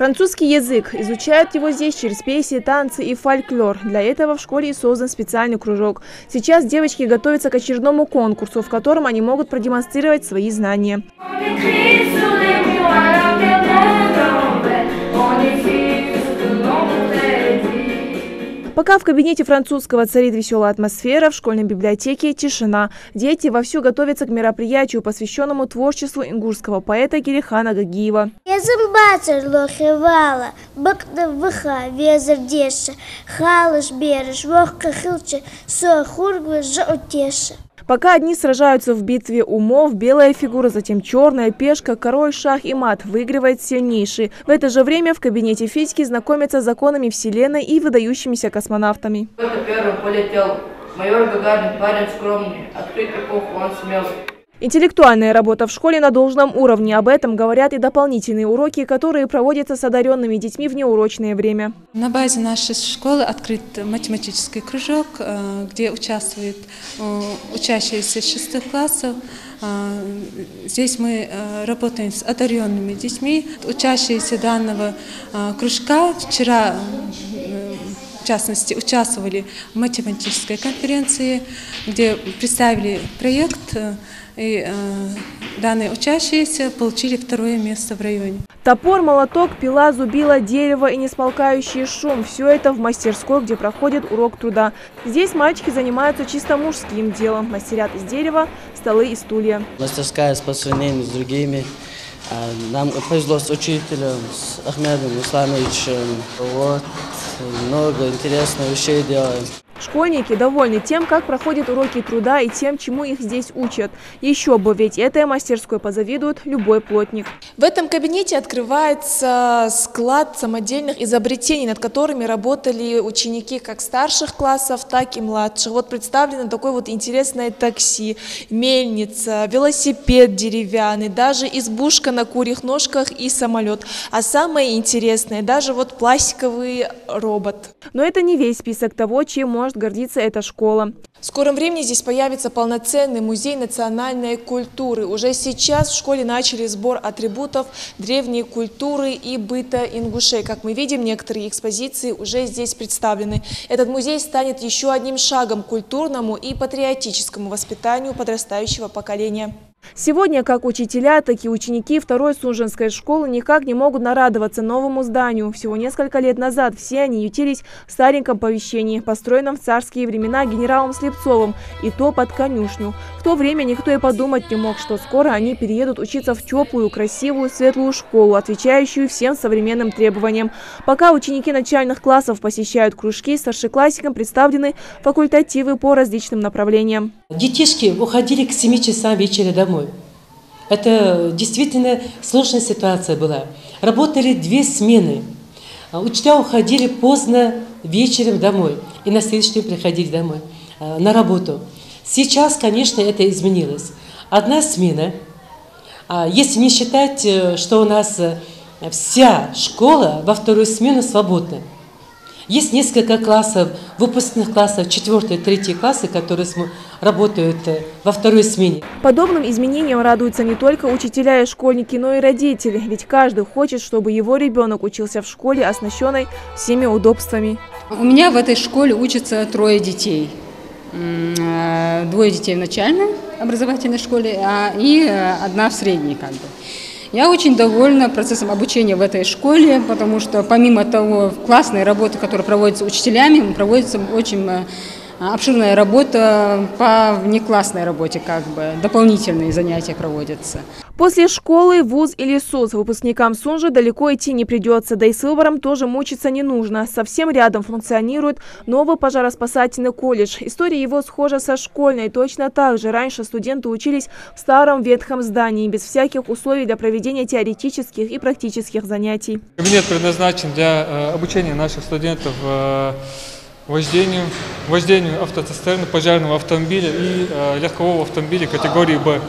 Французский язык. Изучают его здесь через песни, танцы и фольклор. Для этого в школе и создан специальный кружок. Сейчас девочки готовятся к очередному конкурсу, в котором они могут продемонстрировать свои знания. Пока в кабинете французского царит веселая атмосфера, в школьной библиотеке тишина. Дети вовсю готовятся к мероприятию, посвященному творчеству ингушского поэта Герихана Гагиева. Пока одни сражаются в битве умов, белая фигура, затем черная, пешка, король, шах и мат, выигрывает сильнейший. В это же время в кабинете физики знакомятся с законами Вселенной и выдающимися космонавтами. Первым полетел майор Гагарин, парень скромный, открыть эпоху он смел. Интеллектуальная работа в школе на должном уровне. Об этом говорят и дополнительные уроки, которые проводятся с одаренными детьми в неурочное время. На базе нашей школы открыт математический кружок, где участвуют учащиеся 6 классов. Здесь мы работаем с одаренными детьми. Учащиеся данного кружка вчера, в частности, участвовали в математической конференции, где представили проект, и данные учащиеся получили 2-е место в районе. Топор, молоток, пила, зубило, дерево и несмолкающий шум – все это в мастерской, где проходит урок труда. Здесь мальчики занимаются чисто мужским делом, мастерят из дерева столы и стулья. Мастерская по сравнению с другими. Нам повезло с учителем, с Ахмедом Исламовичем. Вот, много интересных вещей делаем. Школьники довольны тем, как проходят уроки труда и тем, чему их здесь учат. Еще бы, ведь этой мастерской позавидует любой плотник. В этом кабинете открывается склад самодельных изобретений, над которыми работали ученики как старших классов, так и младших. Вот представлено такое вот интересное такси, мельница, велосипед деревянный, даже избушка на курьих ножках и самолет. А самое интересное, даже вот пластиковый робот. Но это не весь список того, чем может гордиться эта школа. В скором времени здесь появится полноценный музей национальной культуры. Уже сейчас в школе начали сбор атрибутов древней культуры и быта ингушей. Как мы видим, некоторые экспозиции уже здесь представлены. Этот музей станет еще одним шагом к культурному и патриотическому воспитанию подрастающего поколения. Сегодня как учителя, так и ученики 2-й Сунженской школы никак не могут нарадоваться новому зданию. Всего несколько лет назад все они ютились в стареньком помещении, построенном в царские времена генералом Слепцовым, и то под конюшню. В то время никто и подумать не мог, что скоро они переедут учиться в теплую, красивую, светлую школу, отвечающую всем современным требованиям. Пока ученики начальных классов посещают кружки, старшеклассникам представлены факультативы по различным направлениям. Детишки уходили к 7 часам вечера домой. Это действительно сложная ситуация была. Работали 2 смены. Учителя уходили поздно вечером домой и на следующий день приходили домой на работу. Сейчас, конечно, это изменилось. 1 смена. Если не считать, что у нас вся школа во 2-ю смену свободна. Есть несколько классов, выпускных классов, 4-й, 3-й классы, которые работают во 2-й смене. Подобным изменениям радуются не только учителя и школьники, но и родители. Ведь каждый хочет, чтобы его ребенок учился в школе, оснащенной всеми удобствами. У меня в этой школе учатся 3 детей. 2 детей в начальной образовательной школе и 1 в средней, как бы. Я очень довольна процессом обучения в этой школе, потому что помимо того классной работы, которая проводится учителями, проводится очень обширная работа по внеклассной работе, как бы дополнительные занятия проводятся. После школы, вуз или СУЗ выпускникам Сунжи далеко идти не придется, да и с выбором тоже мучиться не нужно. Совсем рядом функционирует новый пожароспасательный колледж. История его схожа со школьной. Точно так же раньше студенты учились в старом ветхом здании, без всяких условий для проведения теоретических и практических занятий. Кабинет предназначен для обучения наших студентов вождению автоцистерны, пожарного автомобиля и легкового автомобиля категории «Б».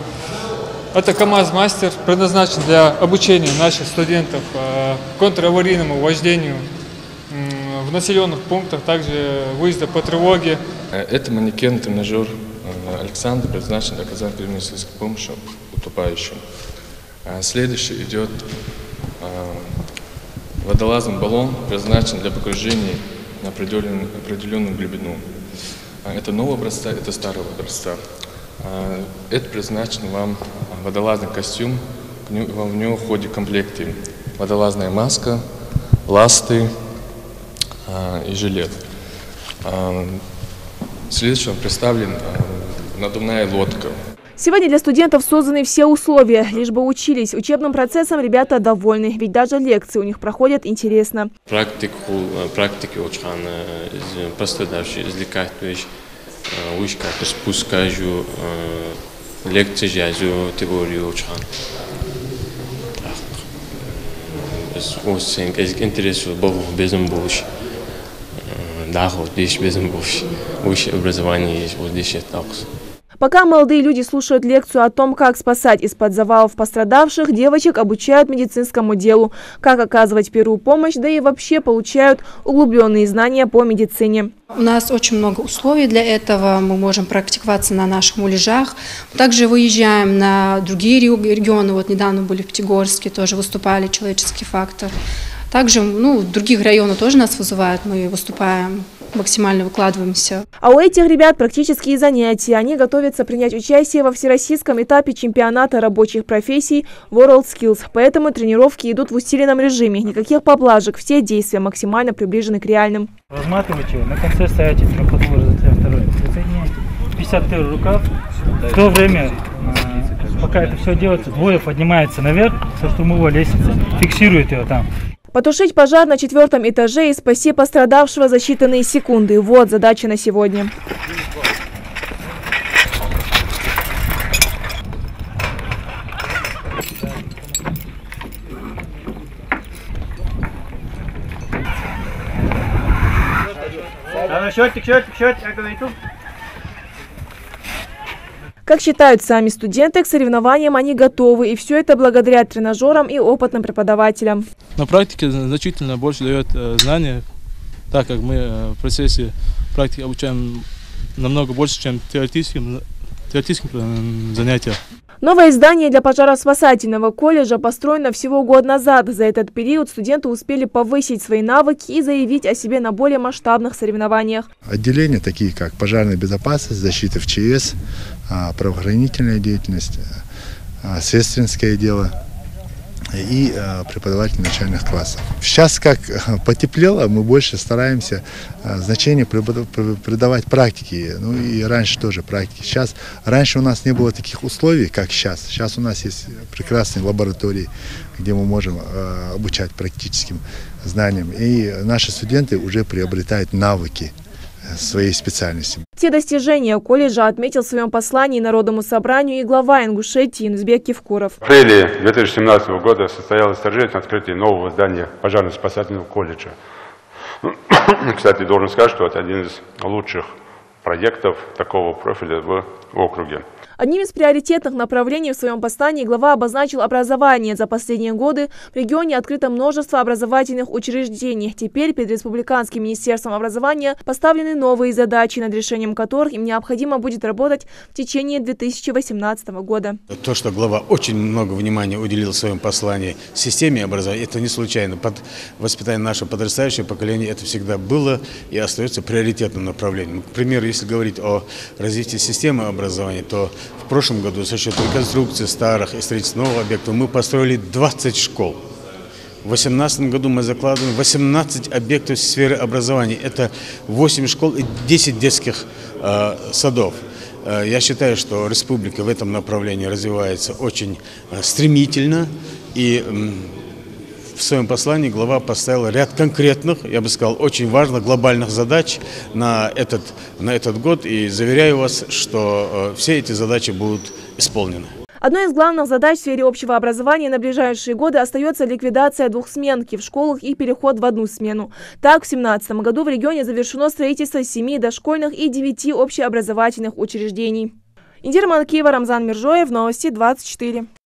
Это КАМАЗ-мастер, предназначен для обучения наших студентов контраварийному вождению в населенных пунктах, также выезда по тревоге. Это манекен-тренажер Александр, предназначен для оказания первой медицинской помощи утопающим. Следующий идет Водолазный баллон предназначен для погружения на определенную глубину. Это нового образца, это старого образца. Это предназначен вам водолазный костюм, в него входят комплекты: водолазная маска, ласты и жилет. Следующим представлен надувная лодка. Сегодня для студентов созданы все условия, лишь бы учились. Учебным процессом ребята довольны, ведь даже лекции у них проходят интересно. Практики учан пострадавшие извлекают как спускаю лекции жазу теорию учан. Интересно был безум больше. Да, вот здесь безум больше. Высшее образование есть, вот здесь это. Пока молодые люди слушают лекцию о том, как спасать из-под завалов пострадавших, девочек обучают медицинскому делу, как оказывать первую помощь, да и вообще получают углубленные знания по медицине. У нас очень много условий для этого. Мы можем практиковаться на наших муляжах. Также выезжаем на другие регионы. Вот недавно были в Пятигорске, тоже выступали «Человеческий фактор». Также в других районах тоже нас вызывают, мы выступаем, максимально выкладываемся. А у этих ребят практические занятия. Они готовятся принять участие во всероссийском этапе чемпионата рабочих профессий WorldSkills. Поэтому тренировки идут в усиленном режиме. Никаких поблажек, все действия максимально приближены к реальным. Разматывайте, на конце ставите трехходовой второй. Присоединяйте 51 рукав. В то время, пока это все делается, двое поднимается наверх со штурмовой лестницы, фиксирует ее там. Потушить пожар на 4-м этаже и спасти пострадавшего за считанные секунды. Вот задача на сегодня. Счетик, я говорю. Как считают сами студенты, к соревнованиям они готовы. И все это благодаря тренажерам и опытным преподавателям. На практике значительно больше дает знания, так как мы в процессе практики обучаем намного больше, чем теоретическим занятиям. Новое здание для пожароспасательного колледжа построено всего год назад. За этот период студенты успели повысить свои навыки и заявить о себе на более масштабных соревнованиях. Отделения, такие как пожарная безопасность, защита в ЧС, правоохранительная деятельность, следственское дело и преподаватель начальных классов. Сейчас, как потеплело, мы больше стараемся значение придавать практике. Ну и раньше тоже практике. Раньше у нас не было таких условий, как сейчас. Сейчас у нас есть прекрасные лаборатории, где мы можем обучать практическим знаниям. И наши студенты уже приобретают навыки своей специальности. Те достижения колледжа отметил в своем послании Народному собранию и глава Ингушетии Юнусбек Евкуров. В апреле 2017 года состоялось торжественное открытие нового здания пожарно-спасательного колледжа. Кстати, должен сказать, что это один из лучших проектов такого профиля в округе. Одним из приоритетных направлений в своем послании глава обозначил образование. За последние годы в регионе открыто множество образовательных учреждений. Теперь перед Республиканским министерством образования поставлены новые задачи, над решением которых им необходимо будет работать в течение 2018 года. То, что глава очень много внимания уделил в своем послании системе образования, это не случайно. Под воспитание нашего подрастающего поколения это всегда было и остается приоритетным направлением. К примеру, если говорить о развитии системы образования, то в прошлом году за счет реконструкции старых и строительства новых объектов мы построили 20 школ. В 2018 году мы закладываем 18 объектов в сфере образования. Это 8 школ и 10 детских садов. Я считаю, что республика в этом направлении развивается очень стремительно. И в своем послании глава поставила ряд конкретных, я бы сказал, очень важных глобальных задач на этот год. И заверяю вас, что все эти задачи будут исполнены. Одной из главных задач в сфере общего образования на ближайшие годы остается ликвидация двухсменки в школах и переход в одну смену. Так, в 2017 году в регионе завершено строительство 7 дошкольных и 9 общеобразовательных учреждений. Индира Малкиева, Рамзан Миржоев, Новости 24.